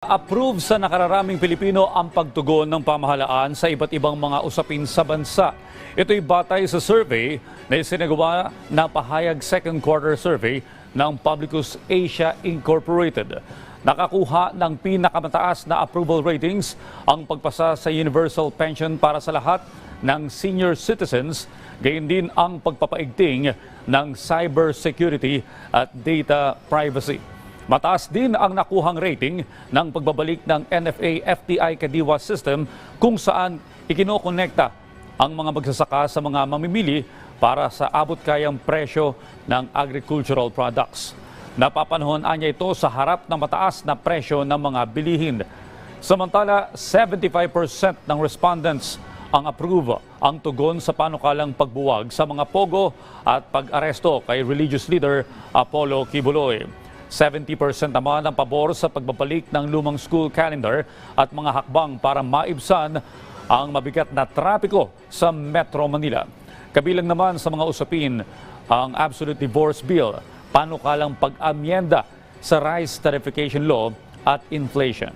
Approve sa nakararaming Pilipino ang pagtugon ng pamahalaan sa iba't ibang mga usapin sa bansa. Ito'y batay sa survey na isinagawa na pahayag second quarter survey ng Publicus Asia Incorporated. Nakakuha ng pinakamataas na approval ratings ang pagpasa sa universal pension para sa lahat ng senior citizens, gayon din ang pagpapaigting ng cybersecurity at data privacy. Mataas din ang nakuhang rating ng pagbabalik ng NFA-FTI Kadiwa system kung saan ikinokonekta ang mga magsasaka sa mga mamimili para sa abot-kayang presyo ng agricultural products. Napapanahon niya ito sa harap ng mataas na presyo ng mga bilihin. Samantala, 75% ng respondents ang approve ang tugon sa panukalang pagbuwag sa mga pogo at pag-aresto kay religious leader Apollo Kibuloy. 70% naman ang pabor sa pagbabalik ng lumang school calendar at mga hakbang para maibsan ang mabigat na trapiko sa Metro Manila. Kabilang naman sa mga usapin ang Absolute Divorce Bill, panukalang pag-amyenda sa Rice Tarification Law at inflation.